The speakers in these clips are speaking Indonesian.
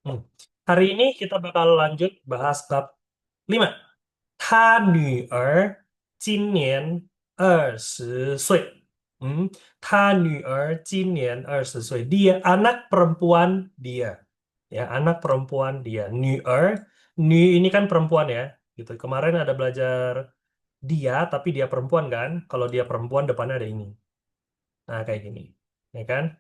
Hmm. Hari ini kita bakal lanjut bahas bab 5. 他女儿今年20岁. Hmm. 他女儿今年20岁. Dia anak perempuan dia. Ya, anak perempuan dia.女儿, ini kan perempuan ya. Gitu. Kemarin ada belajar dia, tapi dia perempuan kan. Kalau dia perempuan depannya ada ini. Nah, kayak gini. Ya kan?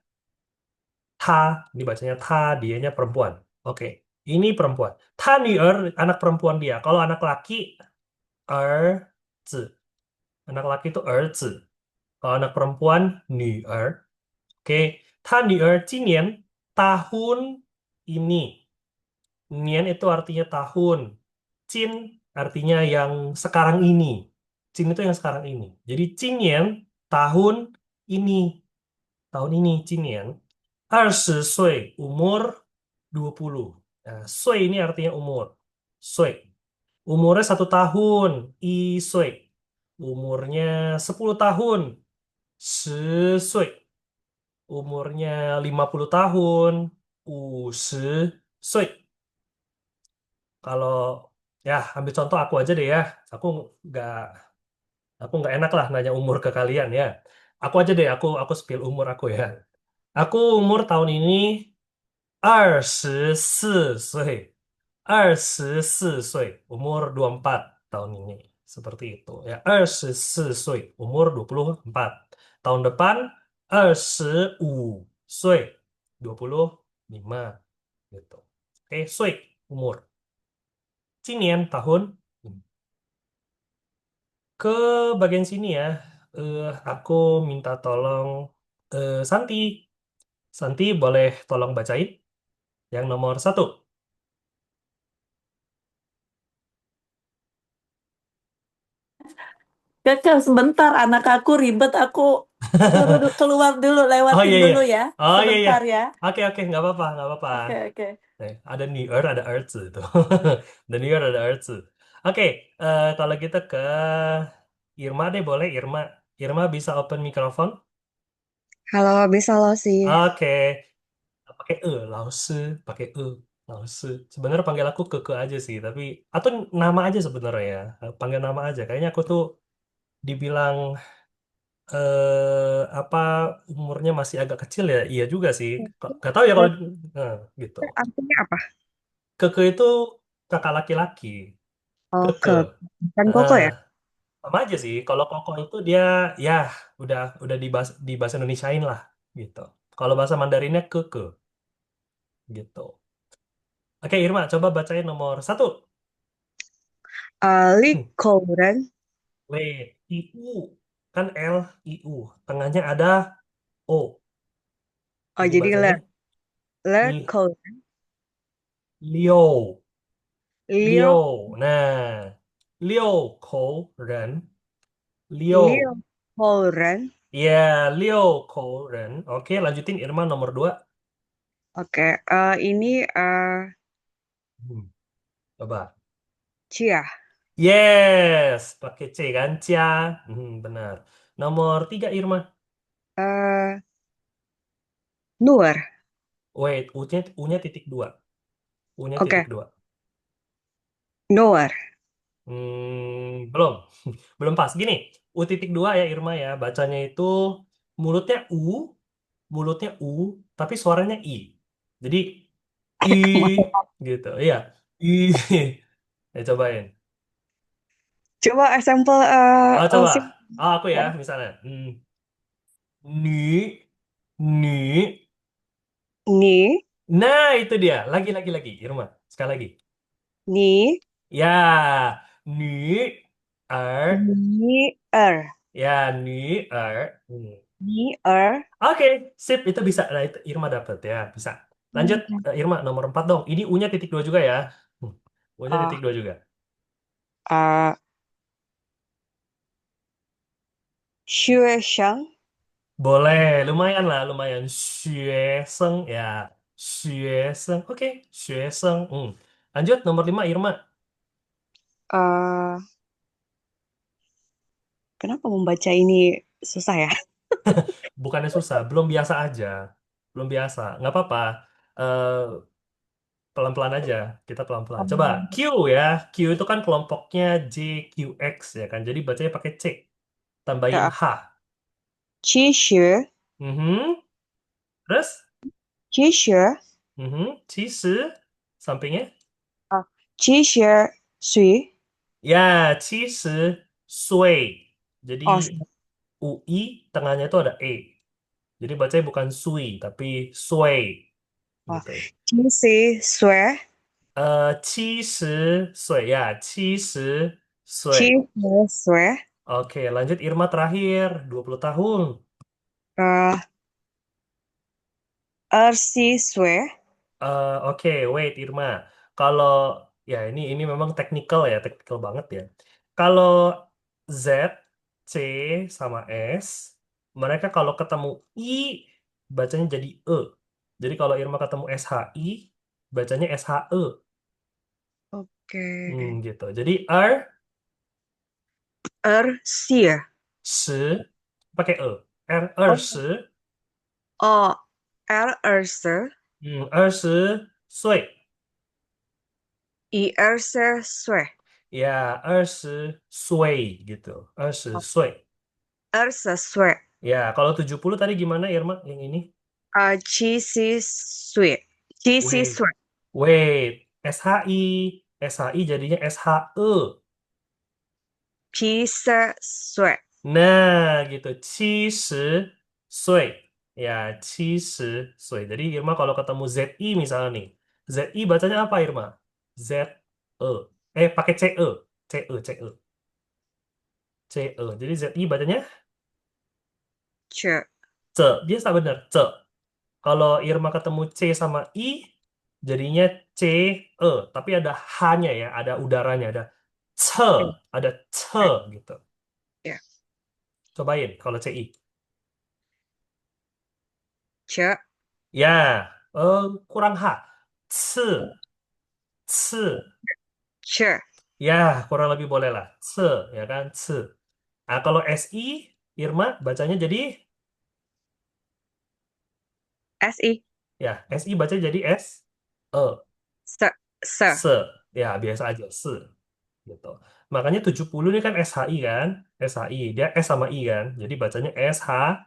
Ta, ini bacanya ta, dianya perempuan. Oke, ini perempuan. Ta女儿, anak perempuan dia. Kalau anak laki, 儿子. Anak laki itu 儿子. Kalau anak perempuan, 女儿. Oke, 他女儿今年 tahun ini. Nian itu artinya tahun. Cin artinya yang sekarang ini. Cin itu yang sekarang ini. Jadi 今年 tahun ini. Tahun ini 今年. 20岁 umur 20. Nah, sui ini artinya umur. Sui. Umurnya 1 tahun. I sui. Umurnya 10 tahun. 10岁. Umurnya 50 tahun. 50岁. Kalau ya ambil contoh aku aja deh ya. Aku nggak aku nggak enak lah nanya umur ke kalian ya. Aku aja deh, aku spill umur aku ya. Aku umur tahun ini 24岁. 24岁, umur 24 tahun ini. Seperti itu ya. 24岁, umur 24. Tahun depan 25岁, 25 gitu. Oke, sui, umur. 今年 tahun. Ke bagian sini ya. Aku minta tolong Santi. Santi boleh tolong bacain yang nomor 1. Kakak, sebentar, anak aku ribet. Aku suruh keluar dulu, Oh lewatin iya iya. dulu ya. Oh iya iya. Sebentar ya. Oke oke nggak apa-apa nggak apa-apa. Oke, oke. Ada 女儿 ada 儿子 tuh. Ada 女儿 ada 儿子. Oke, kalau gitu ke Irma deh boleh Irma. Irma bisa open mikrofon? Halo, bisa lo sih. Oke. Pakai Laosu, pakai Laosu. Sebenarnya panggil aku Keke aja sih, tapi atau nama aja sebenarnya ya. Panggil nama aja. Kayaknya aku tuh dibilang apa umurnya masih agak kecil ya? Iya juga sih. Gak tahu ya kalau Berarti eh, gitu. artinya apa? Keke itu kakak laki-laki. Oh, Keke. kan Heeh, koko ya? sama aja sih. Kalau Koko itu dia ya udah di bahasa Indonesiain lah gitu. Kalau bahasa Mandarinnya Keke gitu. Oke Irma, coba bacain nomor 1. Likoren. Wait, IU kan L IU. Tengahnya ada O. Oh, Jadi jadi bacanya Li, Likoren. Liu. Leo, Liu. Nah, Liu Kou Ren. Liu. Likoren. Ya, Liu Kou Ren. Oke, lanjutin Irma nomor 2. Oke, ini Hmm, coba. Cia. Yes, pakai C kan, Cia. Benar. Nomor 3 Irma. Eh, Nur. Wait, U-nya titik dua. U-nya Oke, titik dua. Nur. Belum. Belum pas. Gini, U titik dua ya Irma ya. Bacanya itu mulutnya mulutnya U, tapi suaranya I. Jadi I gitu. Iya. I. Ya cobain. Coba sampel Oh coba. sih. Oh aku ya misalnya. Ni, ni. Ni, Nah itu dia. Lagi Irma. Sekali lagi. ni, Ya, ni, er. er, Ya, ni, er. er. Oke, sip, itu bisa. Nah, itu Irma dapet ya, bisa. Lanjut, Irma nomor 4 dong. Ini U-nya titik dua juga ya. Hmm, U-nya titik Uh, dua juga. uh, Xue Sheng. Boleh, lumayan lah, lumayan. 学生 ya, 学生. Oke, 学生. Lanjut, nomor 5 Irma. Eh, kenapa membaca ini susah ya? Bukannya susah, belum biasa aja. Belum biasa, nggak apa-apa. Eh, Pelan-pelan aja, kita pelan-pelan. Coba Um, Q ya. Q itu kan kelompoknya JQX ya kan. Jadi bacanya pakai C. Tambahin ya, H. 其实 Mhm. Terus? 其实 Mhm. 其实 sampingnya. 其实谁 Ya, 其实 Jadi oh UI tengahnya itu ada E. Jadi bacanya bukan sui, tapi sui oh gitu. 其实谁70岁 ya, 70岁. 其实谁 Oke, lanjut Irma terakhir, 20 tahun. 20岁 Oke, wait Irma. Kalau ya ini memang teknikal banget ya. Kalau Z, C sama S, mereka kalau ketemu I bacanya jadi E. Jadi kalau Irma ketemu SHI bacanya SHE. oke Gitu. Jadi R, 20 S pakai E. R, oh 20, 哦 L20 20岁. 20岁 Ya, 20岁 gitu. 20岁. 20岁 Ya, kalau 70 tadi gimana Irma yang ini? 70岁 70岁 Wait, wait. SHI. SHI jadinya SHE. 70岁 Nah, gitu. 70岁. Ya, 70岁. Jadi Irma kalau ketemu ZI misalnya nih. ZI bacanya apa Irma? ZE. Pakai CE. CE, CE. CE. Jadi ZI bacanya 这 C. Biasa bener, C. Kalau Irma ketemu C sama I, jadinya C, E. Tapi ada H-nya ya, ada udaranya, ada C, ada C gitu. ya Cobain kalau CI. 这 Ya, kurang H. C, C. 这 Ya, kurang lebih boleh lah. C, ya kan? C. Nah, kalau SI, Irma bacanya jadi, SI ya, SI baca jadi S, E, se se Se. Ya, biasa aja, Se. Gitu. Makanya 70 ini kan SHI kan? SHI, dia S sama I kan? Jadi bacanya SHE.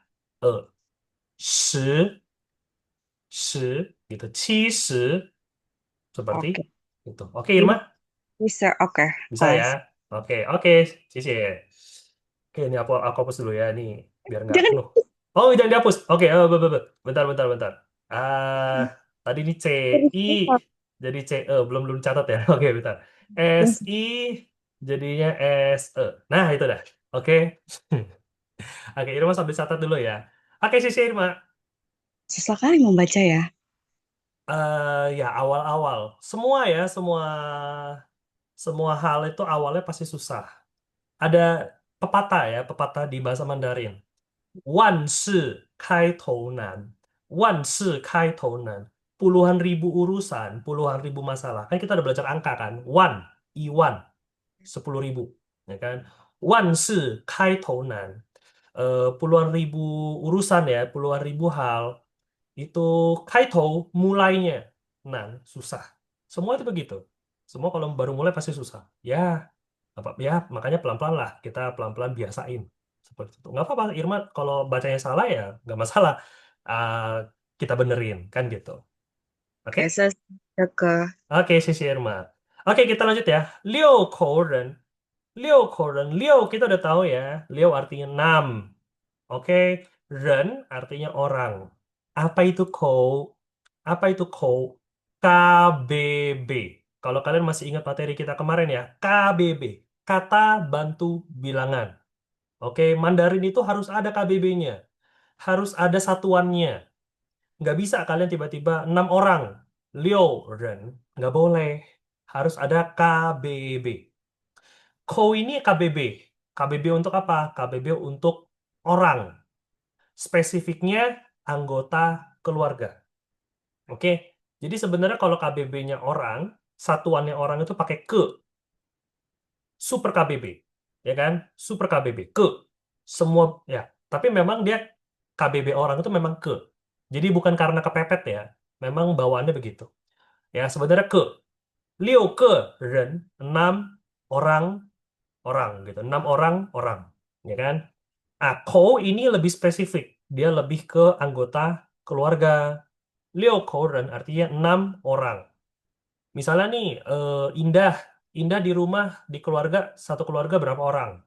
十, 十, gitu. 70, seperti oke itu. Oke, Irma? bisa oke Bisa ya? kelas Oke, oke. Cici. Oke, ini aku hapus dulu ya, nih. Biar nggak jangan penuh. Oh, jangan dihapus. Oke, bentar, bentar, bentar. Ah, tadi ini CI, jadi CE. Belum belum catat ya. Oke, bentar. SI, jadinya SE. Nah, itu dah. Oke. Oke, Irma sambil catat dulu ya. Oke, Sisi Irma. susah kali membaca ya Ya awal-awal. Semua ya, semua semua hal itu awalnya pasti susah. Ada pepatah ya, pepatah di bahasa Mandarin. 万事开头难. 万事开头难. Puluhan ribu urusan, puluhan ribu masalah. Kan kita udah belajar angka kan? One, Iwan, 10.000. Ya kan? 万事开头难. Puluhan ribu urusan ya, puluhan ribu hal. Itu kaito mulainya nan susah. Semua itu begitu. Semua kalau baru mulai pasti susah. Ya, apa ya makanya pelan-pelan lah kita pelan-pelan biasain seperti itu. Nggak apa-apa Irma kalau bacanya salah ya nggak masalah. Ah, kita benerin kan gitu. Oke? oke saya ke Oke, Sisi Irma. Oke, kita lanjut ya. Liu Koren. Liu Koren. Liu kita udah tahu ya. Liu artinya 6. Oke, Ren artinya orang. Apa itu kou? Apa itu kou? KBB. Kalau kalian masih ingat materi kita kemarin ya, KBB. Kata bantu bilangan. Oke, Mandarin itu harus ada KBB-nya. Harus ada satuannya. Nggak bisa kalian tiba-tiba 6 orang. Liu, Ren. Nggak boleh. Harus ada KBB. Kou ini KBB. KBB untuk apa? KBB untuk orang. Spesifiknya anggota keluarga. Oke, jadi sebenarnya kalau KBB-nya orang, satuannya orang itu pakai ke, super KBB, ya kan? Super KBB, ke, semua ya. Tapi memang dia KBB orang itu memang ke. Jadi bukan karena kepepet ya, memang bawaannya begitu. Ya, sebenarnya ke. 6个人, 6 orang gitu. 6 orang, ya kan? Kou ini lebih spesifik. Dia lebih ke anggota keluarga. 6口人artinya 6 orang. Misalnya nih, Indah. Indah di rumah, di keluarga, satu keluarga berapa orang?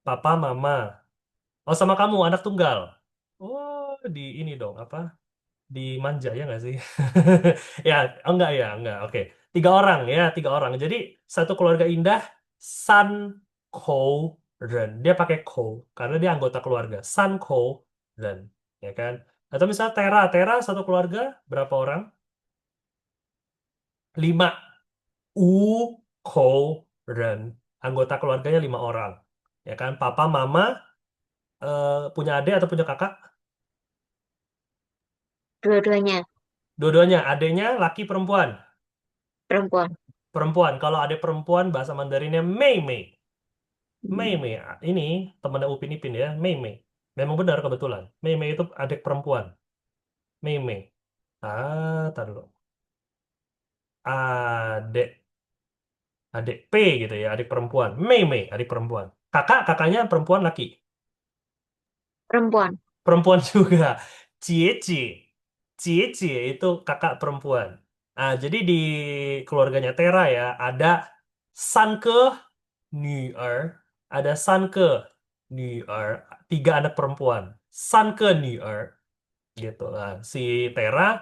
Papa, mama. Oh, sama kamu, anak tunggal. Oh, di ini dong, apa? Dimanja ya nggak sih? Ya, enggak ya, enggak. Oke, 3 orang ya, 3 orang. Jadi satu keluarga Indah, San Kou Ren. Dia pakai Kou karena dia anggota keluarga. San Kou Ren, ya kan? Atau misalnya Tera, Tera satu keluarga berapa orang? 5. U Kou Ren. Anggota keluarganya 5 orang, ya kan? Papa, mama, punya adik atau punya kakak? Dua-duanya Dua-duanya. Adiknya laki perempuan? perempuan. Perempuan. Kalau adik perempuan bahasa Mandarinnya Mei Mei. Mei Hmm. Mei. Ini temannya Upin Ipin ya, Mei Mei. Memang benar kebetulan. Mei Mei itu adik perempuan. Mei Mei. Tar dulu. Adik adik P gitu ya, adik perempuan. Mei Mei, adik perempuan. Kakaknya perempuan laki. Perempuan. Perempuan juga. Cie-cie. Cie-cie itu kakak perempuan. Jadi di keluarganya Tera ya, ada Sanke 女儿, ada Sanke 女儿, 3 anak perempuan. Sanke 女儿, gitu lah. Si Tera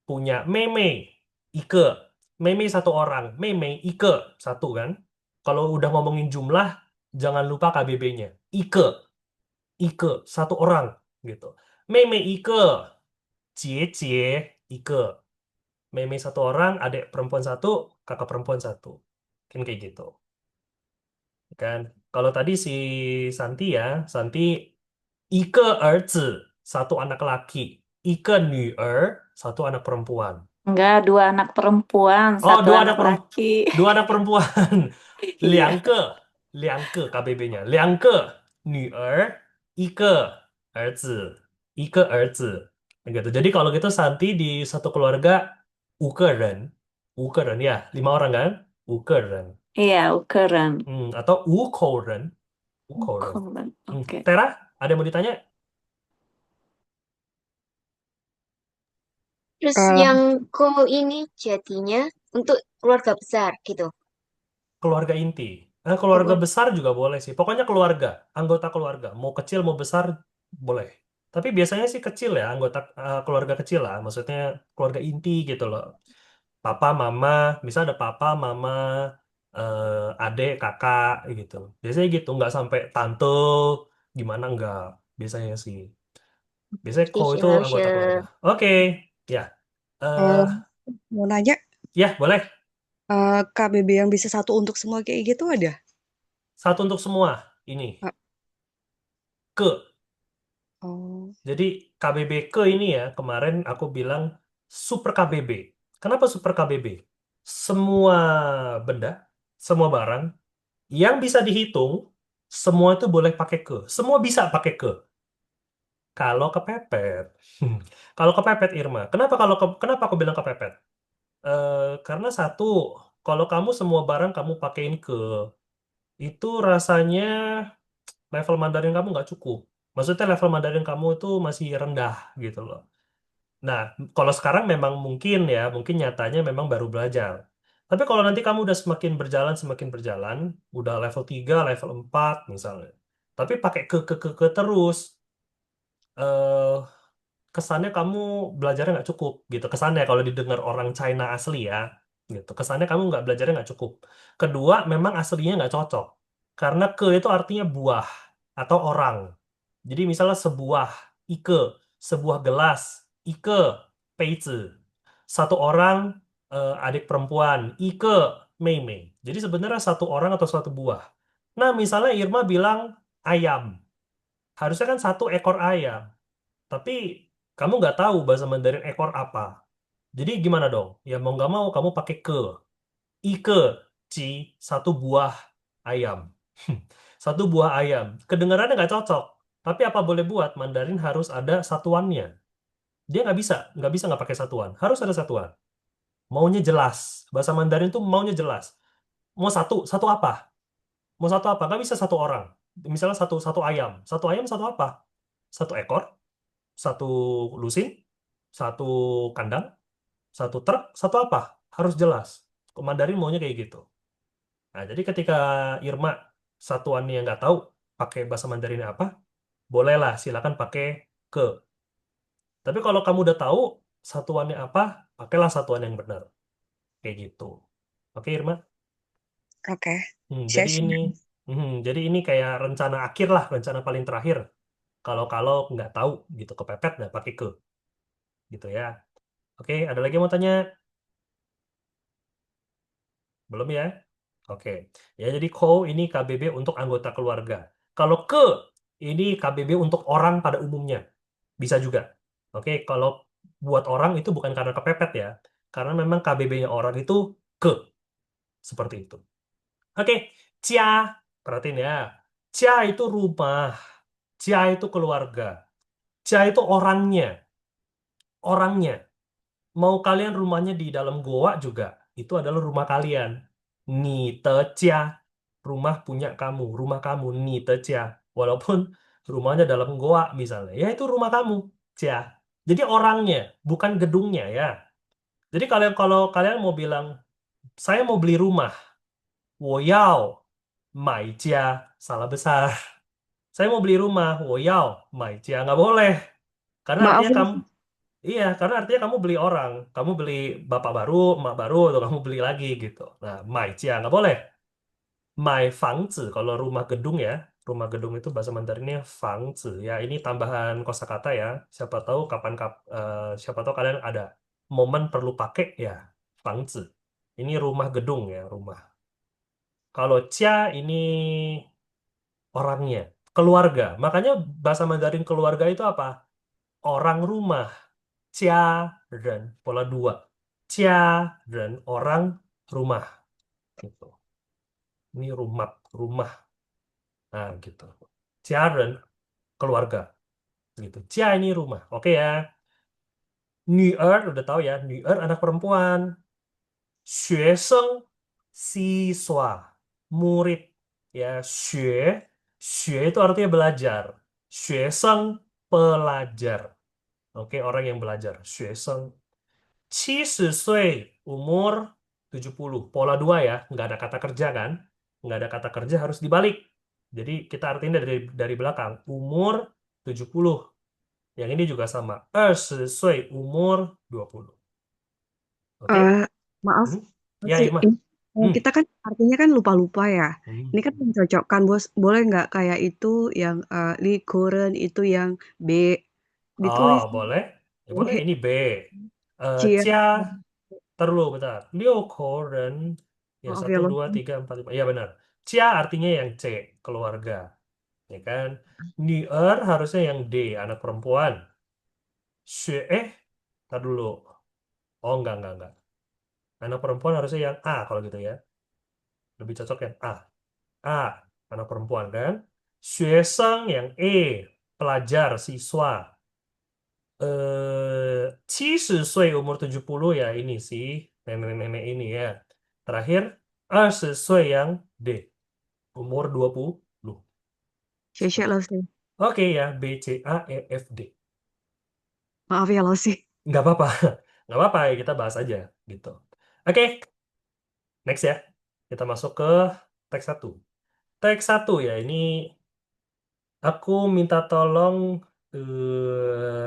punya Meme, Ike. Meme 1 orang, Meme, Ike 1 kan. Kalau udah ngomongin jumlah, jangan lupa KBB-nya. Ike, Ike 1 orang, gitu. Meme Ike, Cie Cie, Ike. Meme 1 orang, adik perempuan 1, kakak perempuan 1. Kan kayak gitu. Kan kalau tadi si Santi ya, Santi 1个儿子, 1 anak laki, 1个女儿, 1 anak perempuan. Enggak, 2 anak perempuan, Oh, satu dua anak anak laki. 2 anak perempuan. Iya. 2个KBB-nya, 2个女儿, 1个儿子, 1个儿子. Gitu. Jadi kalau gitu Santi di satu keluarga 5个人, 5个人 ya, 5 orang kan? 5个人. Iya, ukuran. Atau 5口人, 5口人. Ukuran. Oke. Tera, ada yang mau ditanya? Terus Eh, yang ko ini jadinya untuk keluarga besar gitu. Keluarga inti. Keluarga Keluar- besar juga boleh sih. Pokoknya keluarga, anggota keluarga. Mau kecil, mau besar, boleh. Tapi biasanya sih kecil ya, keluarga kecil lah. Maksudnya keluarga inti gitu loh. Papa, mama, misal ada papa, mama, adik, kakak gitu. Biasanya gitu, nggak sampai tante, gimana nggak. Biasanya sih. Biasanya ko itu anggota keluarga. 谢谢老师。Oke, ya. eh, eh mau nanya, ya, boleh. KBB yang bisa satu untuk semua kayak gitu ada? Satu untuk semua. Ini, Ah, ke. oh, Jadi KBB ke ini ya, kemarin aku bilang super KBB. Kenapa super KBB? Semua benda, semua barang yang bisa dihitung, semua itu boleh pakai ke. Semua bisa pakai ke. Kalau kepepet. Kalau kepepet Irma. Kenapa aku bilang kepepet? Karena satu, kalau kamu semua barang kamu pakein ke, itu rasanya level Mandarin kamu nggak cukup. Maksudnya level Mandarin kamu itu masih rendah gitu loh. Nah, kalau sekarang memang mungkin ya, mungkin nyatanya memang baru belajar. Tapi kalau nanti kamu udah semakin berjalan, udah level 3, level 4 misalnya. Tapi pakai ke terus, eh, kesannya kamu belajarnya nggak cukup gitu. Kesannya kalau didengar orang China asli ya, gitu. Kesannya kamu nggak belajarnya nggak cukup. Kedua, memang aslinya nggak cocok. Karena ke itu artinya buah atau orang. Jadi misalnya sebuah ike, sebuah gelas, ike, peizi. Satu orang, adik perempuan, ike, meimei. Jadi sebenarnya satu orang atau satu buah. Nah, misalnya Irma bilang ayam. Harusnya kan 1 ekor ayam. Tapi kamu nggak tahu bahasa Mandarin ekor apa. Jadi gimana dong? Ya mau nggak mau kamu pakai ke. Ike, ci, satu buah ayam. Satu buah ayam. Kedengarannya nggak cocok. Tapi apa boleh buat, Mandarin harus ada satuannya. Dia nggak bisa nggak pakai satuan. Harus ada satuan. Maunya jelas. Bahasa Mandarin tuh maunya jelas. Mau satu apa? Mau satu apa? Nggak bisa satu orang. Misalnya satu ayam. Satu ayam satu apa? Satu ekor, satu lusin, satu kandang, satu truk, satu apa? Harus jelas. Mandarin maunya kayak gitu. Nah, jadi ketika Irma satuannya nggak tahu pakai bahasa Mandarin apa, bolehlah silakan pakai ke. Tapi kalau kamu udah tahu satuannya apa, pakailah satuan yang benar. Kayak gitu. Oke, Irma? Oke. Jadi Sia-sia. ini kayak rencana akhir lah, rencana paling terakhir. Kalau nggak tahu gitu kepepet, nah pakai ke gitu ya. Oke, ada lagi yang mau tanya? Belum ya? Oke. Ya, jadi ko ini KBB untuk anggota keluarga. Kalau ke ini KBB untuk orang pada umumnya. Bisa juga. Oke, kalau buat orang itu bukan karena kepepet ya. Karena memang KBB-nya orang itu ke. Seperti itu. Oke, Cia. Perhatiin ya. Cia itu rumah. Cia itu keluarga. Cia itu orangnya. Orangnya. Mau kalian rumahnya di dalam goa juga. Itu adalah rumah kalian. Ni te Cia. Rumah punya kamu. Rumah kamu. Ni te Cia. Walaupun rumahnya dalam goa misalnya. Ya itu rumah kamu. Cia. Jadi orangnya. Bukan gedungnya ya. Jadi kalau kalian mau bilang, saya mau beli rumah. 我要买家. Salah besar. Saya mau beli rumah. 我要买家. Nggak boleh. Karena Maaf artinya ya. kamu, iya, karena artinya kamu beli orang. Kamu beli bapak baru, emak baru, atau kamu beli lagi gitu. Nah, 买家 nggak boleh. 买房子, kalau rumah gedung ya. Rumah gedung itu bahasa Mandarinnya 房子. Ya, ini tambahan kosakata ya. Siapa tahu kalian ada momen perlu pakai ya. 房子. Ini rumah gedung ya, rumah. Kalau Cia ini orangnya, keluarga. Makanya bahasa Mandarin keluarga itu apa? Orang rumah. Cia dan pola dua. Cia dan orang rumah. Gitu. Ini rumah. Nah, gitu. Cia dan keluarga. Gitu. Cia ini rumah. Oke ya.女儿udah tahu ya. 女儿 anak perempuan. 学生 siswa, murid. Ya, 学 itu artinya belajar. 学生 pelajar. Oke, orang yang belajar. 学生 70岁 umur 70. Pola dua ya, nggak ada kata kerja kan? Nggak ada kata kerja harus dibalik. Jadi kita artinya dari belakang. Umur 70. Yang ini juga sama. 20岁 umur 20. Oke? Eh, maaf, Hmm? Ya, sih. Irma. Ini, Hmm. kita kan artinya kan lupa-lupa ya. Hmm. Ini kan mencocokkan, bos. Boleh nggak kayak itu yang likuren itu yang B Oh, ditulis boleh. Ya, boleh. Ini B. Cia. Cia, terlalu bentar. Liu Koren. Ya, Maaf ya, satu, bos. dua, tiga, empat, lima. Ya, benar. Cia artinya yang C, keluarga. Ya kan?女儿harusnya yang D, anak perempuan. Tar dulu. Oh, enggak. Anak perempuan harusnya yang A kalau gitu ya. Lebih cocok yang A. A, anak perempuan kan? 学生 yang E, pelajar, siswa. 70岁 umur 70 ya ini sih nenek-nenek ini ya. Terakhir 20岁 yang D, umur 20. Sia-sia Seperti loh itu. sih. Oke ya, B C A E F D. Maaf ya loh sih. Nggak apa-apa. Nggak apa-apa ya, kita bahas aja gitu. Oke, next ya. Kita masuk ke teks satu. Teks satu ya, ini aku minta tolong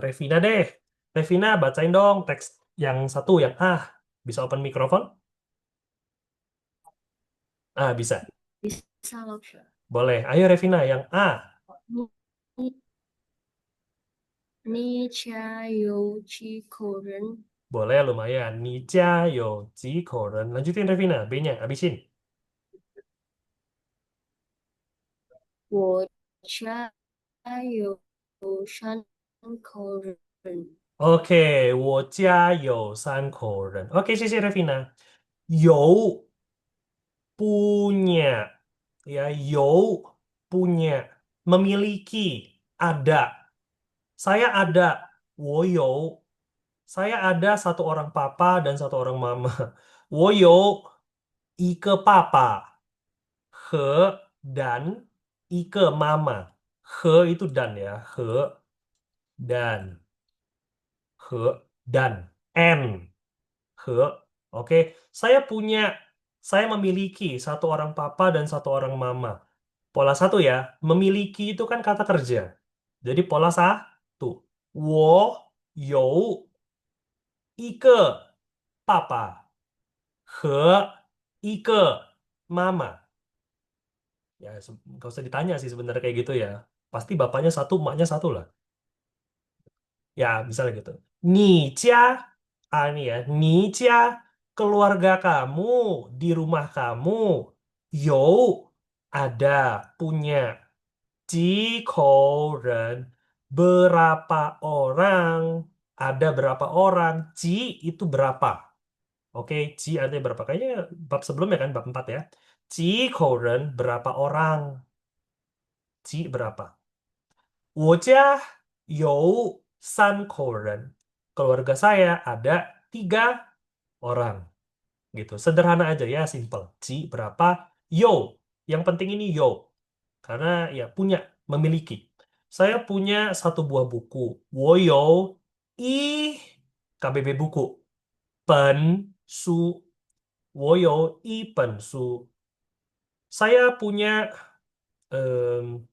Revina deh. Revina bacain dong teks yang satu yang A. Bisa open mikrofon? Ah, bisa. Bisa loh. Boleh. Ayo Revina, yang A. 你家有几口人？Boleh, lumayan. 你家有几口人? Lanjutin Revina, B-nya, habisin. 我家有3口人。Oke, 我家有3口人. Oke, 谢谢 Revina. 有 punya, ya, 有 punya, memiliki, ada. Saya ada. 我有 Saya ada satu orang papa dan satu orang mama. 我有一个爸爸和 dan 一个妈妈。和 itu dan ya. 和 dan. 和 dan. And. 和. Oke. Saya memiliki satu orang papa dan satu orang mama. Pola satu ya. Memiliki itu kan kata kerja. Jadi pola satu. 我有一个爸爸和一个妈妈。Ya, nggak usah ditanya sih sebenarnya kayak gitu ya. Pasti bapaknya satu, emaknya satu lah. Ya, misalnya gitu. 你家, ini ya, 你家, keluarga kamu, di rumah kamu, 有, ada, punya, 几口人, berapa orang, ada berapa orang, 几 itu berapa. Oke, 几 artinya berapa. Kayaknya bab sebelumnya kan, bab 4 ya. 几口人, berapa orang, 几 berapa. 我家有3口人. Keluarga saya ada 3 orang. Gitu. Sederhana aja ya, simple. Ci berapa? Yo. Yang penting ini yo. Karena ya punya, memiliki. Saya punya satu buah buku. 我有一 KBB buku. 本书. 我有一本书. Saya punya em,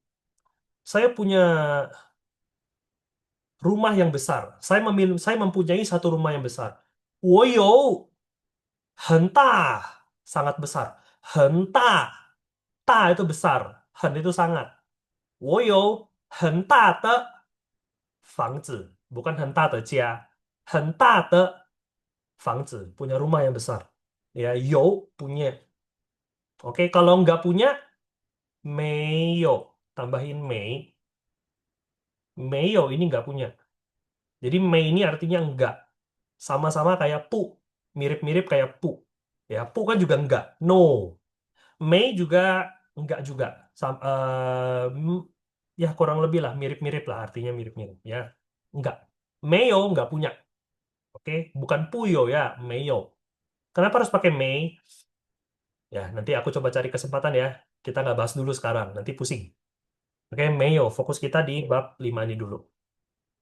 saya punya rumah yang besar. Saya mempunyai satu rumah yang besar. 我有很大, sangat besar. 很大, ta itu besar, 很 itu sangat. 我有很大的房子, bukan 很大的家. 很大的房子, punya rumah yang besar. Ya, 有 punya. Oke, kalau nggak punya, 没有, tambahin 没. 没有 ini nggak punya. Jadi Mei ini artinya enggak. Sama-sama kayak pu. Mirip-mirip kayak pu. Ya, pu kan juga enggak. No. Mei juga enggak juga. Ya kurang lebih lah. Mirip-mirip lah. Artinya mirip-mirip. Ya. Enggak. Meio enggak punya. Oke. Bukan puyo ya. Meio. Kenapa harus pakai Mei? Ya, nanti aku coba cari kesempatan ya. Kita nggak bahas dulu sekarang. Nanti pusing. Oke, Meio. Fokus kita di bab 5 ini dulu.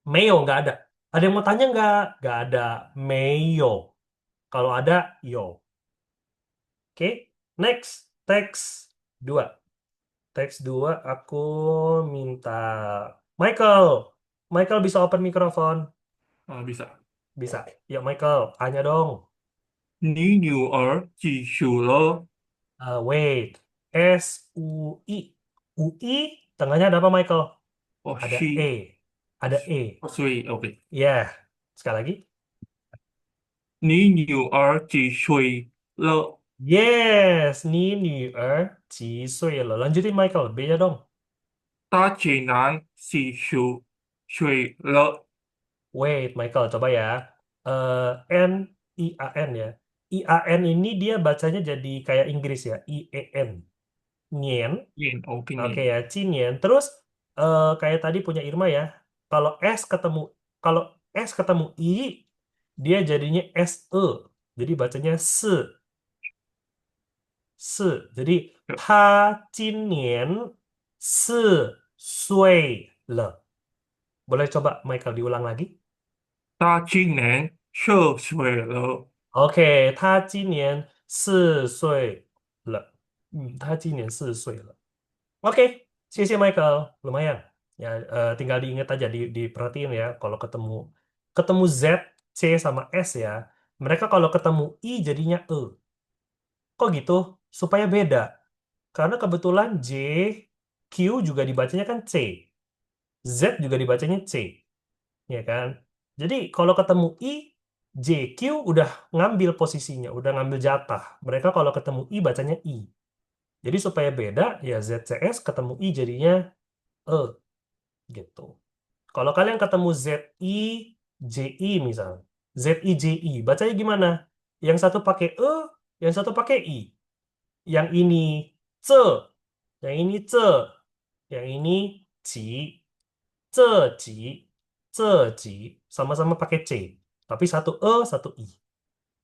Meio nggak ada. Ada yang mau tanya nggak? Nggak ada. Meio. Kalau ada, yo. Oke. Next. Teks 2. Teks 2 aku minta Michael. Michael bisa open mikrofon. bisa. Bisa. Ya Michael, tanya dong. 你女儿几岁了？Wait. SUI. UI. Tengahnya ada apa Michael?哦，Ada 是 E. Ada E. ，OK。Ya. Sekali lagi. 你女儿几岁了？ Yes. 你女儿几岁了? Lanjutin Michael. B-nya dong. 大姐男几岁了？ Wait, Michael, coba ya. N I A N ya. I A N ini dia bacanya jadi kayak Inggris ya. I E N. Nien. 念，OK Oke 念。ya, Cinien. Terus kayak tadi punya Irma ya. Kalau S ketemu kalau S ketemu I, dia jadinya SE. Jadi bacanya se. Se. Jadi 他今年4岁了. Boleh coba Michael diulang lagi? 他今年4岁了。OK，他今年4岁了。他今年4岁了。OK，谢谢 Michael，lumayan. Ya, tinggal diingat aja, diperhatiin ya. Kalau ketemu ketemu Z, C sama S ya. Mereka kalau ketemu I jadinya E. Kok gitu? Supaya beda. Karena kebetulan J, Q juga dibacanya kan C. Z juga dibacanya C. Ya kan? Jadi kalau ketemu I, JQ udah ngambil posisinya, udah ngambil jatah. Mereka kalau ketemu I bacanya I. Jadi supaya beda, ya ZCS ketemu I jadinya E gitu. Kalau kalian ketemu ZI, JI misal, ZI, JI, bacanya gimana? Yang satu pakai E, yang satu pakai I. Yang ini ce, yang ini ce, yang ini ji, ce ji, ce ji, sama-sama pakai C. Tapi satu satu i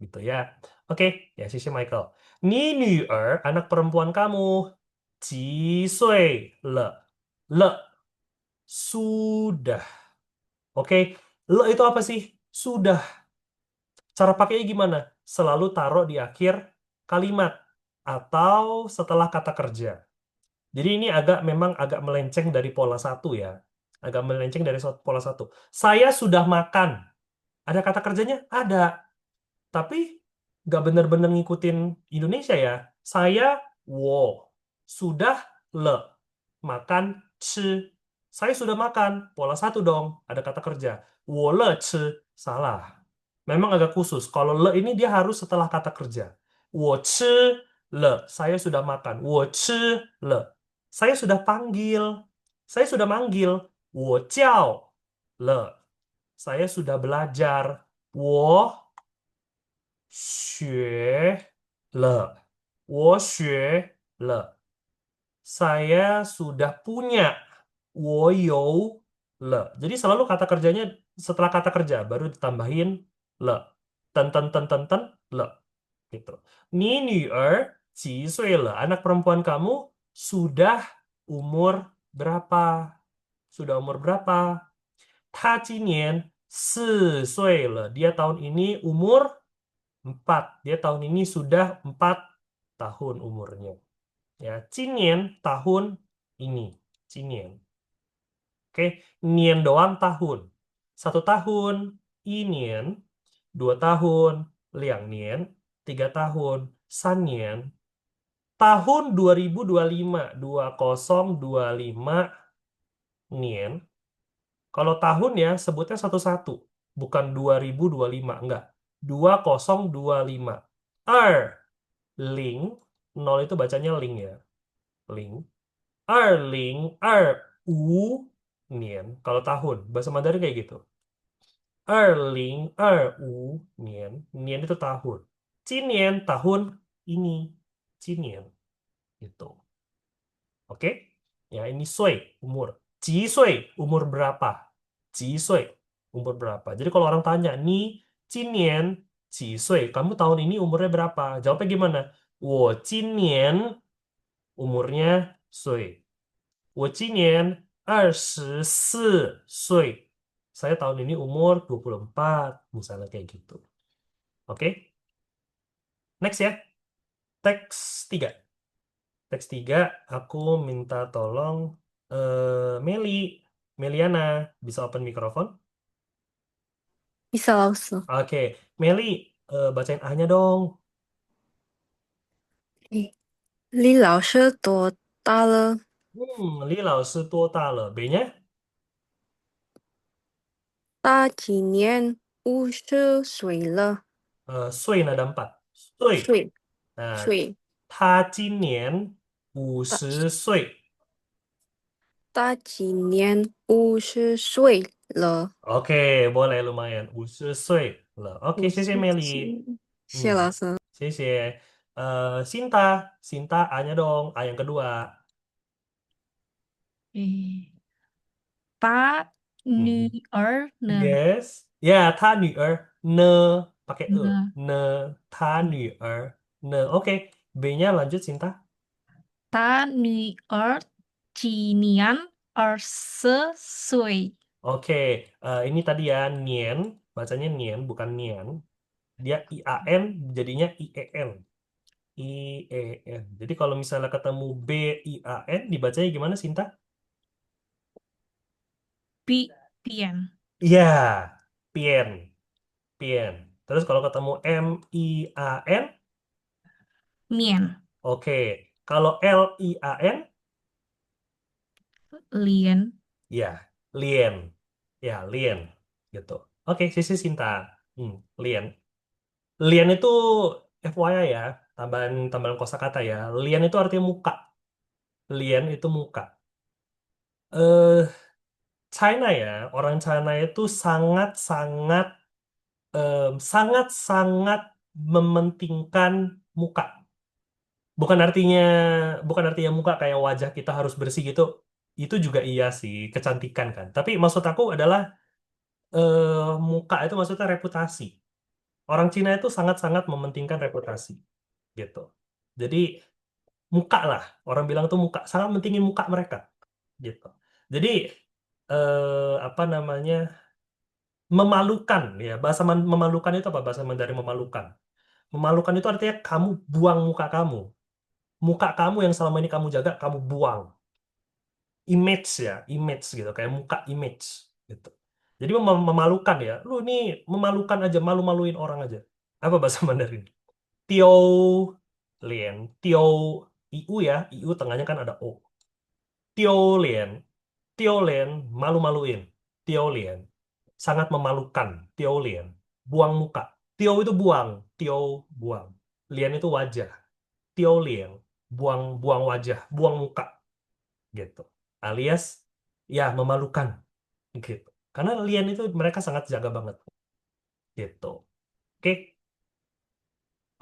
gitu ya. Oke, ya sisi Michael. Ni女儿, anak perempuan kamu. 几岁了? Sudah. Oke, le itu apa sih? Sudah. Cara pakainya gimana? Selalu taruh di akhir kalimat atau setelah kata kerja. Jadi ini memang agak melenceng dari pola satu ya. Agak melenceng dari pola satu. Saya sudah makan. Ada kata kerjanya? Ada. Tapi nggak bener-bener ngikutin Indonesia ya. Saya, wo. Sudah, le. Makan, ci. Saya sudah makan. Pola satu dong. Ada kata kerja. Wo le ci. Salah. Memang agak khusus. Kalau le ini dia harus setelah kata kerja. Wo ci le. Saya sudah makan. Wo ci le. Saya sudah panggil. Saya sudah manggil. Wo jiao le. Saya sudah belajar. Wo 学了，我学了。Saya sudah punya. 我有了. Jadi selalu kata kerjanya setelah kata kerja baru ditambahin le. Ten ten ten ten ten le. Gitu. 你女儿几岁了? Anak perempuan kamu sudah umur berapa? Sudah umur berapa? 她今年4岁了. Dia tahun ini umur 4. Dia tahun ini sudah 4 tahun umurnya. Ya, 今年 tahun ini. 今年. Oke, 年 doang tahun. 1 tahun, 1年. 2 tahun, 2年. 3 tahun, 3年. Tahun 2025, 2025 年. Kalau tahun ya sebutnya satu-satu, bukan 2025, enggak. 2025. Ling, 0 itu bacanya ling ya. Ling. 2025 年. Kalau tahun, bahasa Mandarin kayak gitu. 2025 年. Nian itu tahun. 今年 tahun ini. 今年 gitu. Oke? Ya, ini sui, umur. 几岁 umur berapa? 几岁 umur berapa? Jadi kalau orang tanya, "你今年几岁?" Kamu tahun ini umurnya berapa? Jawabnya gimana? 我今年 umurnya 岁. 我今年24岁. Saya tahun ini umur 24, misalnya kayak gitu. Oke? Next ya. Teks 3. Teks 3, aku minta tolong Meliana, bisa open mikrofon? bisa 老师。 Oke, Meli, bacain A-nya dong. 李老师多大了？ Li 老师多大了？B-nya? 他今年50岁了。岁 nada 4. 岁. 岁 Nah, 岁，他今年他50岁。他今年50岁了。 Oke, boleh lumayan. 50岁了。Oke, 谢谢 Meli. 谢老师。谢谢. Sinta, Sinta A-nya dong. A yang kedua. 他女儿呢？ Yes. Ya, 他女儿呢 pakai e. 呢？ Ne, 他女儿呢. Oke, B-nya lanjut Sinta. 他女儿今年20岁。 Oke, ini tadi ya Nien, bacanya Nien bukan Nian. Dia IAN jadinya IEN. IEN. Jadi kalau misalnya ketemu BIAN dibacanya gimana Sinta? 变 Iya, Pien. Pien. Terus kalau ketemu MIAN, 面 oke. Kalau LIAN, 脸 ya Lien. Ya, Lien. Gitu. Oke, sisi Sinta. Lien. Lien itu FYI ya, tambahan kosakata ya. Lien itu artinya muka. Lien itu muka. Eh, China ya, orang China itu sangat-sangat sangat-sangat mementingkan muka. Bukan artinya bukan artinya muka kayak wajah kita harus bersih gitu. Itu juga iya sih, kecantikan kan. Tapi maksud aku adalah muka itu maksudnya reputasi. Orang Cina itu sangat-sangat mementingkan reputasi, gitu. Jadi muka lah, orang bilang tuh muka, sangat mentingin muka mereka, gitu. Jadi apa namanya, memalukan ya, bahasa memalukan itu apa, bahasa Mandarin memalukan? Memalukan itu artinya kamu buang muka kamu yang selama ini kamu jaga, kamu buang. Image ya, image gitu, kayak muka image gitu. Jadi memalukan ya, lu ini memalukan aja, malu-maluin orang aja. Apa bahasa Mandarin? Tio Lien, Tio IU ya, IU tengahnya kan ada O. Tio Lien, Tio Lien, malu-maluin. Tio Lien, sangat memalukan. Tio Lien, buang muka. Tio itu buang, Tio buang. Lien itu wajah. Tio Lien, buang buang wajah, buang muka gitu. Alias ya memalukan gitu. Karena Lien itu mereka sangat jaga banget gitu. Oke.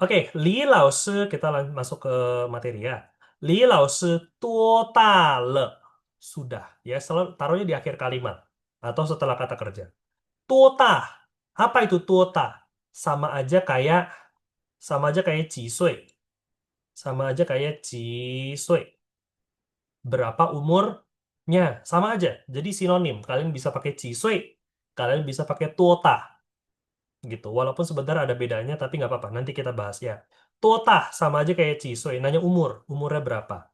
Oke, Li Lao Shi, kita masuk ke materi ya. Li Lao Shi tuo ta le. Sudah, ya selalu taruhnya di akhir kalimat atau setelah kata kerja. Tuo ta. Apa itu tuo ta? Sama aja kayak sama aja kayak ji sui. Sama aja kayak ji sui. Berapa umurnya? Sama aja. Jadi sinonim. Kalian bisa pakai ji sui, kalian bisa pakai tuo ta gitu. Walaupun sebenarnya ada bedanya, tapi nggak apa-apa. Nanti kita bahas ya. Tuota sama aja kayak Cisoi. Nanya umurnya berapa?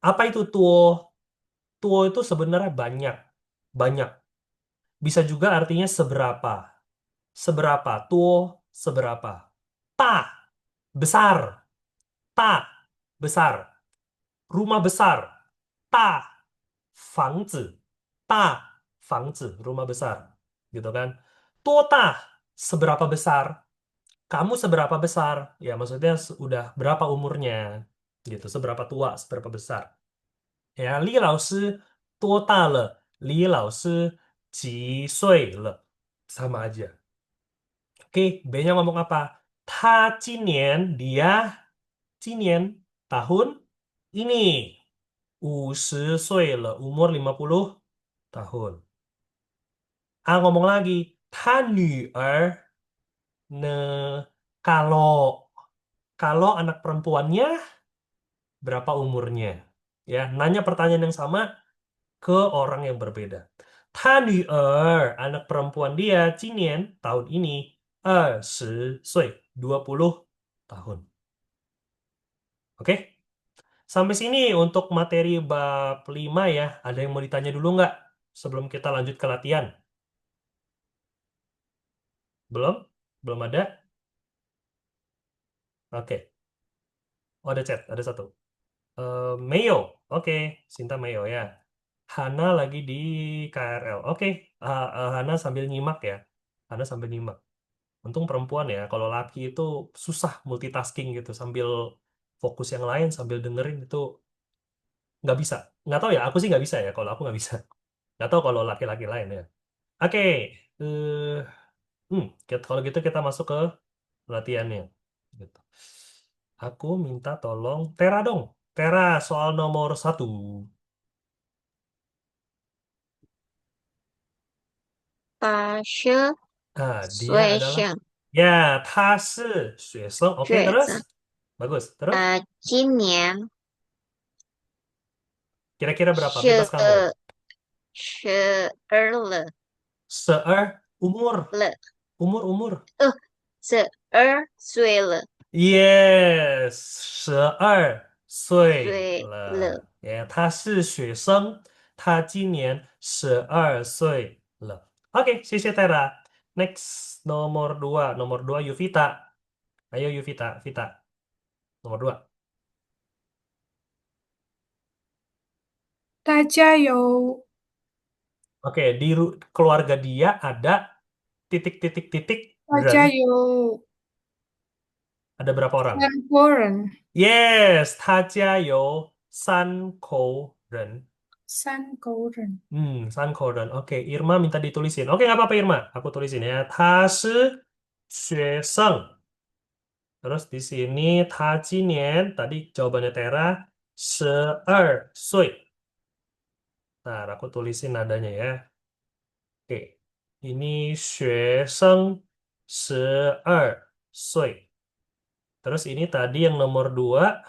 Apa itu tuo? Tuo itu sebenarnya banyak, banyak. Bisa juga artinya seberapa, seberapa. Tuo seberapa. Ta besar, ta besar. Rumah besar, ta fangzi, ta fangzi, rumah besar, gitu kan? Tuota seberapa besar? Kamu seberapa besar? Ya, maksudnya udah berapa umurnya? Gitu, seberapa tua, seberapa besar. Ya, Li Lao Shi tuo da le? Li Lao Shi qi sui le? Sama aja. Oke, B-nya ngomong apa? Ta jinian, dia jinian, tahun ini. 50 岁 le, umur 50 tahun. Ah, ngomong lagi. Ta女儿 ne, kalau anak perempuannya berapa umurnya? Ya, nanya pertanyaan yang sama ke orang yang berbeda. Ta anak perempuan dia, Jinian, tahun ini, 20 岁, 20 tahun. Oke? Sampai sini untuk materi bab 5 ya. Ada yang mau ditanya dulu nggak? Sebelum kita lanjut ke latihan. Belum? Belum ada? Oke. Oh, ada chat, ada satu. Mayo, oke, Sinta Mayo ya. Hana lagi di KRL. Oke, Hana sambil nyimak ya. Hana sambil nyimak. Untung perempuan ya. Kalau laki itu susah multitasking gitu. Sambil fokus yang lain, sambil dengerin itu nggak bisa. Nggak tahu ya, aku sih nggak bisa ya. Kalau aku nggak bisa. Nggak tahu kalau laki-laki lain ya. Oke, eh, kalau gitu kita masuk ke latihannya. Gitu. Aku minta tolong Tera dong. Tera, soal nomor 1. 他是 Dia 学 adalah 生， ya, 他是学生. Oke, 学 terus? 生。 Bagus. Terus? 今年 Kira-kira berapa? 十 Bebas kamu. 12了 Umur. 了， Umur. 12岁了， Yes, 12岁岁了。了. Ya, 他是学生. 他今年12岁了. Oke, 谢谢 Tera. Next, nomor 2. Nomor 2, Yuvita. Ayo Yuvita, Vita. Nomor 2. 大家有 Oke, di keluarga dia ada titik-titik-titik 大家 人. 有 Ada berapa orang? 三国人， Yes, 他家有3口人. 三国人， 3口人. Oke, Irma minta ditulisin. Oke, nggak apa-apa Irma. Aku tulisin ya. 他是学生. Terus di sini 他今年, tadi jawabannya Tera, 12岁. Nah, aku tulisin nadanya ya. Oke. Ini 学生12岁. Terus ini tadi yang nomor 2.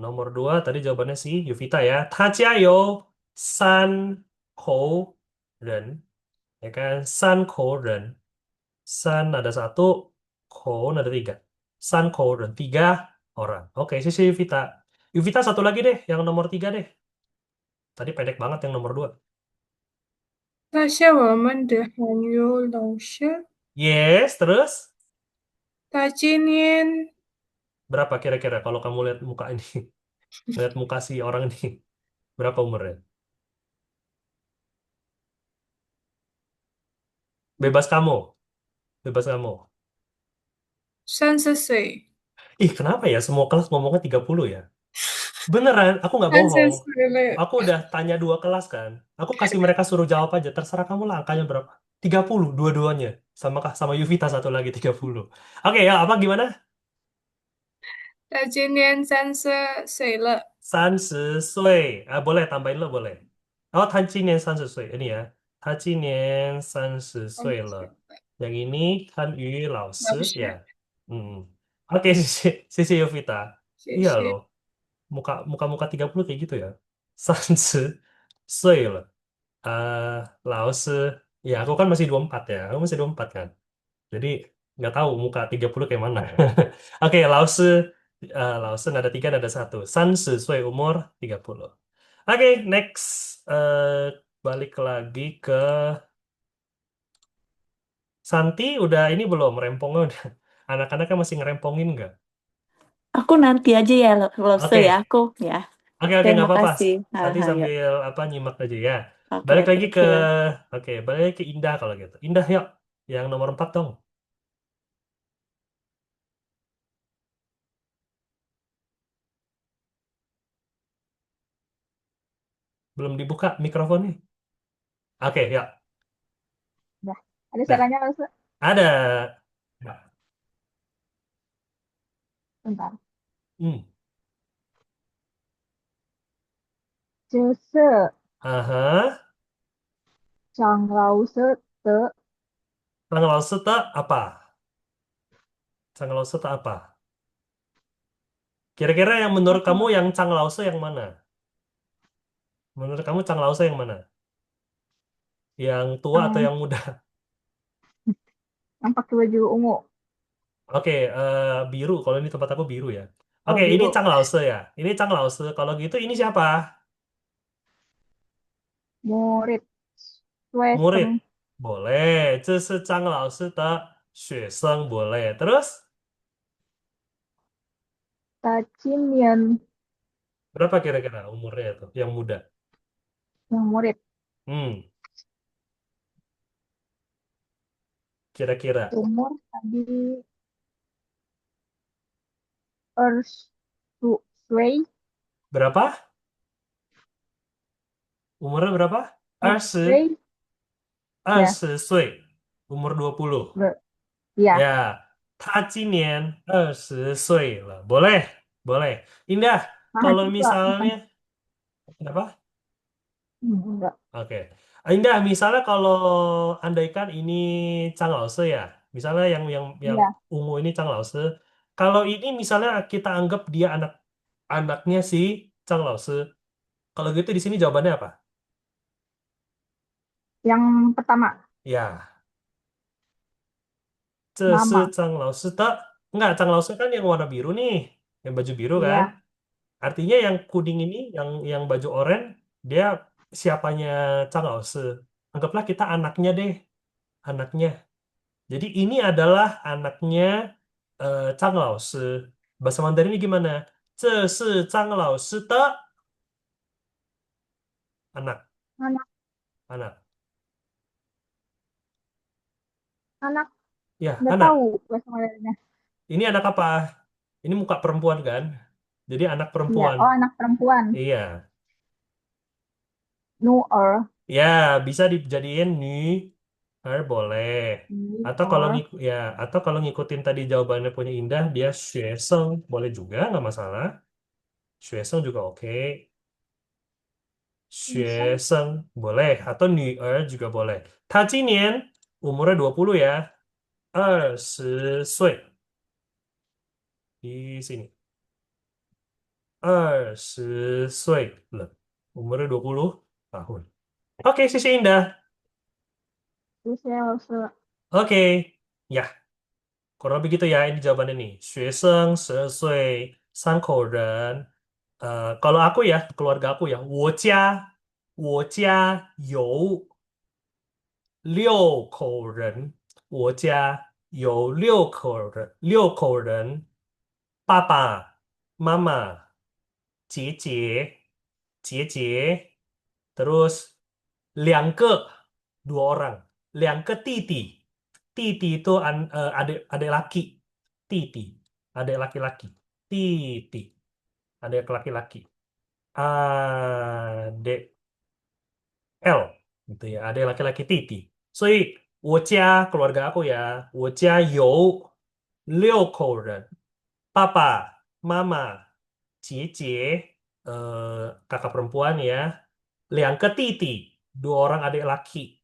Nomor 2 tadi jawabannya si Yuvita ya. 他家有3口人. Ya kan? 3口人. San ada 1, Koun ada 3. San Koun 3 orang. Oke, sisi Yuvita. Yuvita satu lagi deh, yang nomor 3 deh. Tadi pendek banget yang nomor 2. 那些我们的韩语老师， Yes, terus 他今年 berapa kira-kira kalau kamu lihat muka ini? Lihat muka si orang ini. Berapa umurnya? Bebas kamu. Bebas kamu. 30岁，Ih, kenapa ya semua kelas ngomongnya 30 ya? Beneran, aku nggak 30 bohong. 岁了， Aku udah tanya 2 kelas kan. Aku kasih mereka suruh jawab aja. Terserah kamu lah angkanya berapa. 30 dua-duanya. Sama Yuvita satu lagi 30. Oke ya, apa gimana? 他今年30岁了， 30岁. Boleh tambahin lo boleh. Oh, 他今年30岁. Ini ya. 他今年30岁 30岁 了. Yang ini Kan Yu 老老师 师， ya. Oke, sisi Yuvita. 谢 Iya 谢。 loh. Muka-muka 30 kayak gitu ya. 30岁 了. 老师. Ya, aku kan masih 24 ya. Aku masih 24 kan. Jadi, nggak tahu muka 30 kayak mana. Oke, 老师 nggak ada 3, nggak ada 1. 30岁 umur 30. Oke, next. Balik lagi ke Santi. Udah ini belum? Rempongnya udah. Anak-anaknya masih ngerempongin nggak? Aku nanti aja ya, Lose Oke. ya, aku ya. Oke, Oke, nggak apa-apa. makasih. Santi Ayo. sambil nyimak aja ya. Oke, Balik lagi thank ke you. balik lagi ke Indah kalau gitu. Indah yuk. Yang nomor 4 dong. Belum dibuka mikrofonnya. Oke, yuk. Nah, ada Nah, suaranya langsung. ada. Nah, Bentar. hmm. 这是 Aha. 张老师的 Sang Lao apa? Sang Lao apa? Kira-kira yang menurut kamu yang Chang Lao yang mana? Menurut kamu Chang Lao yang mana? Yang tua atau yang, yang muda? yang pakai baju ungu. Oke, biru. Kalau ini tempat aku biru ya. Oh, Oke, ini biru. Chang Lao ya. Ini Chang Lao. Kalau gitu ini siapa? Murid. Murid. 学生 Boleh. 这是张老师的学生 boleh. Terus 他今年 berapa kira-kira umurnya itu yang muda? yang murid Hmm, kira-kira umur tadi 20岁 berapa? Umurnya berapa? 20, 岁ya 20岁. Umur 20. ber- ya Ya, 他今年20岁 了. Boleh, boleh. Indah, mahal kalau juga bukan misalnya kenapa? enggak Oke. Indah, misalnya kalau andaikan ini Chang Lao ya, misalnya yang iya ungu ini Chang Lao. Kalau ini misalnya kita anggap dia anaknya si Chang Lao. Kalau gitu di sini jawabannya apa? yang pertama Ya, 这是 mama Chang Lao的. Enggak, Chang Lao kan yang warna biru nih, yang baju biru kan? iya Artinya yang kuning ini, yang baju oranye, dia siapanya Chang Lao. Anggaplah kita anaknya deh, anaknya. Jadi ini adalah anaknya Chang Lao. Bahasa Mandarinnya gimana? 这是张老师的 anak, anak anak. anak Ya, nggak anak. tahu bahasa Mandarinnya Ini anak apa? Ini muka perempuan kan? Jadi anak iya perempuan. oh anak perempuan Iya. nuer Ya, bisa dijadiin boleh. nuer Atau kalau ngikutin tadi jawabannya punya Indah, dia 学生 boleh juga, nggak masalah. 学生 juga oke. 学 bisa 生 boleh atau 女儿 juga boleh. 他今年 umurnya 20 ya. 20岁. Di sini. 20岁了. Umurnya 20 tahun. Oke, Sisi Indah. 谢谢老师。 Oke. Ya, kurang lebih gitu ya. Ini jawabannya nih. 学生12岁三口人. Kalau aku ya, keluarga aku ya. 我家有6口人. 我家有6口人. 爸爸、妈妈、姐姐, terus 2个, 2 orang, 2个弟弟. 弟弟 itu adik laki. 弟弟, adik laki-laki. 弟弟, adik laki-laki. Adik L, gitu ya, adik laki-laki 弟弟. 所以我家 keluarga aku ya, 我家有6口人. 爸爸、妈妈、姐姐, kakak perempuan ya, 2个弟弟, 2 orang adik laki.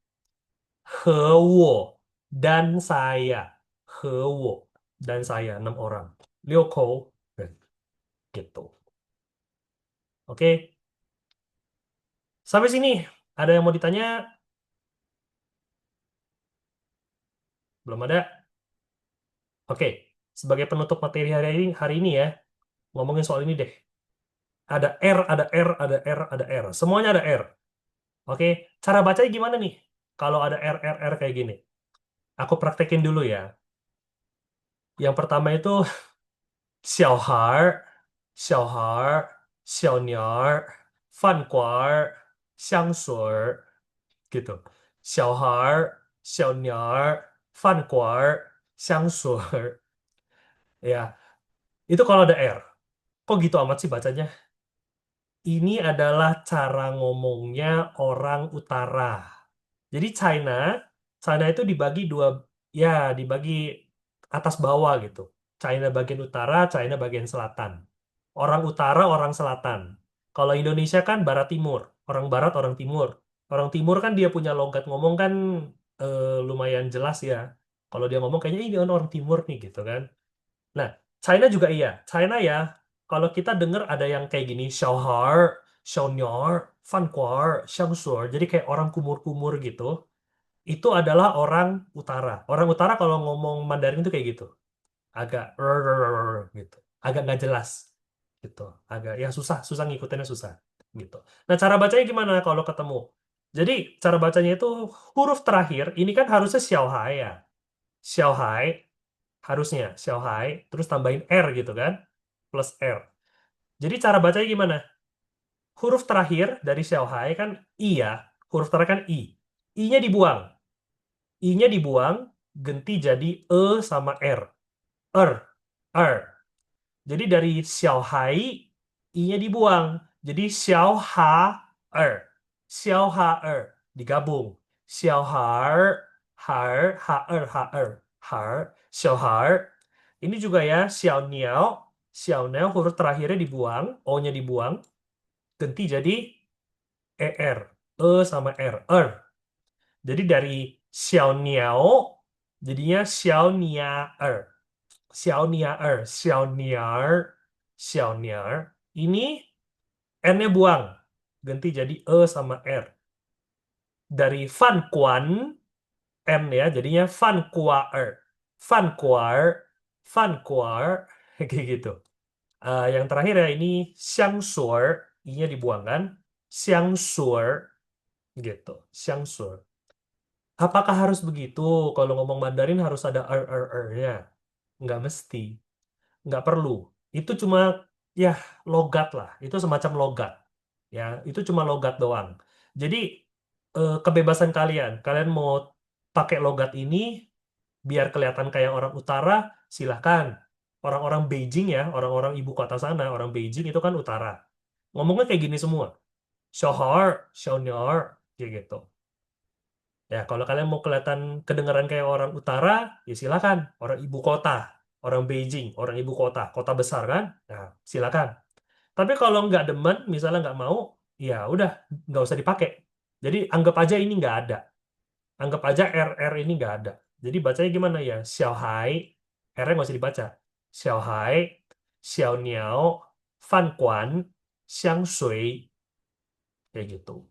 和我 dan saya. 和我 dan saya, 6 orang. 6口人. Gitu. Oke. Sampai sini. Ada yang mau ditanya? Belum ada? Oke. Sebagai penutup materi hari ini ya, ngomongin soal ini deh. Ada R, ada R, ada R, ada R. Semuanya ada R. Oke. Cara bacanya gimana nih? Kalau ada R, R, R kayak gini. Aku praktekin dulu ya. Yang pertama itu 小孩儿、小孩儿、小鸟儿、饭馆儿、香水儿 gitu. 小孩儿、小鸟儿、饭馆儿、香水儿. Ya, itu kalau ada R. Kok gitu amat sih bacanya? Ini adalah cara ngomongnya orang utara. Jadi China itu dibagi dua, ya dibagi atas bawah gitu. China bagian utara, China bagian selatan. Orang utara, orang selatan. Kalau Indonesia kan barat timur, orang barat, orang timur. Orang timur kan dia punya logat ngomong kan lumayan jelas ya. Kalau dia ngomong kayaknya ini orang timur nih gitu kan. Nah, China juga iya. China ya, kalau kita dengar ada yang kayak gini, 小孩, 小鸟, 饭馆, 香水, jadi kayak orang kumur-kumur gitu. Itu adalah orang utara. Orang utara kalau ngomong Mandarin itu kayak gitu. Agak gitu. Agak nggak jelas gitu. Agak ya susah ngikutinnya susah gitu. Nah, cara bacanya gimana kalau ketemu? Jadi, cara bacanya itu huruf terakhir ini kan harusnya xiaohai ya. Xiaohai harusnya xiaohai terus tambahin R gitu kan. Plus R. Jadi cara bacanya gimana? Huruf terakhir dari xiaohai kan I ya. Huruf terakhir kan I. I-nya dibuang. I-nya dibuang, ganti jadi E sama R. Er. Jadi dari xiaohai, I-nya dibuang. Jadi xiaoha-er. Xiaoha-er. Digabung. Xiaohar, har, ha-er, ha-er. Har, xiaohar. Ini juga ya, xiaoniao. Xiaoniao huruf terakhirnya dibuang, O-nya dibuang. Ganti jadi ER. E sama R. Jadi dari xiaoniao, jadinya xiaoniaer. Xiaoniaer. Xiaoniar. Ini N-nya buang. Ganti jadi E sama R. Dari fan kuan, M ya, jadinya fan kuaer. Fan kuar, kayak gitu. Yang terakhir ya, ini xiangsuer. I-nya dibuang kan. Xiangsuer. Gitu. Xiangsuer. Apakah harus begitu? Kalau ngomong Mandarin harus ada er-nya? Nggak mesti. Nggak perlu. Itu cuma ya logat lah. Itu semacam logat. Ya, itu cuma logat doang. Jadi kebebasan kalian. Kalian mau pakai logat ini biar kelihatan kayak orang utara, silahkan. Orang-orang Beijing ya, orang-orang ibu kota sana, orang Beijing itu kan utara. Ngomongnya kayak gini semua. Xiaohar, xiaoniao, kayak gitu. Ya, kalau kalian mau kelihatan kedengaran kayak orang utara, ya silakan. Orang ibu kota, orang Beijing, orang ibu kota, kota besar kan? Nah, silakan. Tapi kalau nggak demen, misalnya nggak mau, ya udah, nggak usah dipakai. Jadi anggap aja ini nggak ada. Anggap aja R ini nggak ada. Jadi bacanya gimana ya? Xiao hai, R-nya nggak usah dibaca. Xiao hai, xiao niao, fan guan, xiang shui, kayak gitu.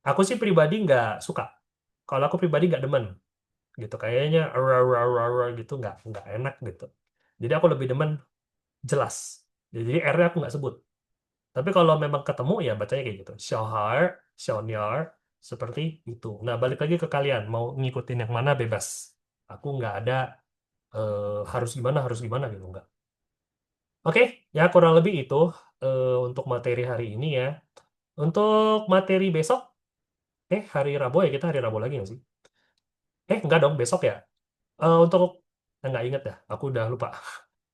Aku sih pribadi nggak suka. Kalau aku pribadi nggak demen, gitu. Kayaknya gitu nggak enak gitu. Jadi aku lebih demen jelas. Jadi R-nya aku nggak sebut. Tapi kalau memang ketemu ya bacanya kayak gitu. Xiaohar, Xiaoniar, seperti itu. Nah, balik lagi ke kalian. Mau ngikutin yang mana bebas. Aku nggak ada harus gimana gitu. Nggak. Oke, ya kurang lebih itu untuk materi hari ini ya. Untuk materi besok, hari Rabu ya, kita hari Rabu lagi nggak sih? Nggak dong, besok ya. Untuk, nggak inget ya, aku udah lupa.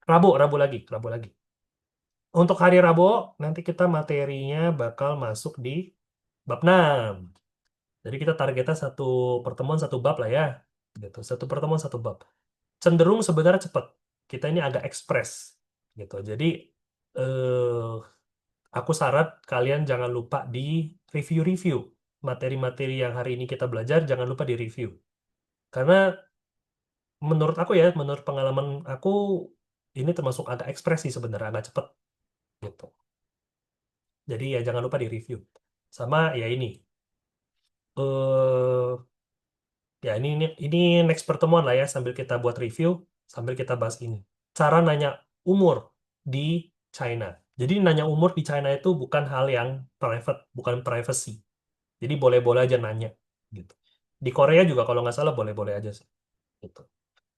Rabu lagi, Rabu lagi. Untuk hari Rabu, nanti kita materinya bakal masuk di bab 6. Jadi kita targetnya satu pertemuan satu bab lah ya. Gitu. Satu pertemuan satu bab. Cenderung sebenarnya cepat. Kita ini agak ekspres. Gitu. Jadi eh, aku syarat kalian jangan lupa di review-review. Materi-materi yang hari ini kita belajar jangan lupa di review. Karena menurut aku ya, menurut pengalaman aku ini termasuk agak ekspresi sebenarnya, agak cepat gitu. Jadi ya jangan lupa di review. Sama ya ini. eh Ya, ini next pertemuan lah ya, sambil kita buat review, sambil kita bahas ini. Cara nanya umur di China. Jadi nanya umur di China itu bukan hal yang private, bukan privacy. Jadi boleh-boleh aja nanya gitu. Di Korea juga kalau nggak salah boleh-boleh aja sih. Gitu.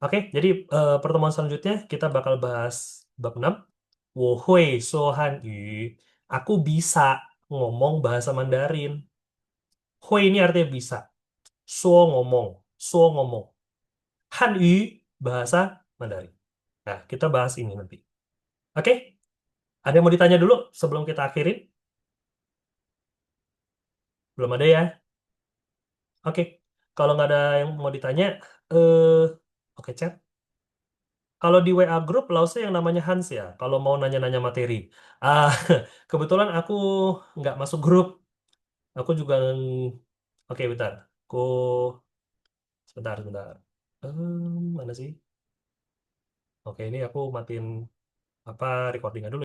Oke, jadi pertemuan selanjutnya kita bakal bahas bab 6. 我会说汉语. Aku bisa ngomong bahasa Mandarin. Hui ini artinya bisa. Ngomong. Ngomong. Hanyu bahasa Mandarin. Nah, kita bahas ini nanti. Oke? Ada yang mau ditanya dulu sebelum kita akhirin? Belum ada ya? Oke. Kalau nggak ada yang mau ditanya, oke, chat. Kalau di WA grup, Lause yang namanya Hans ya, kalau mau nanya-nanya materi. Ah, kebetulan aku nggak masuk grup. Aku juga, oke, bentar. Aku, sebentar. Mana sih? Oke, ini aku matiin apa recordingnya dulu.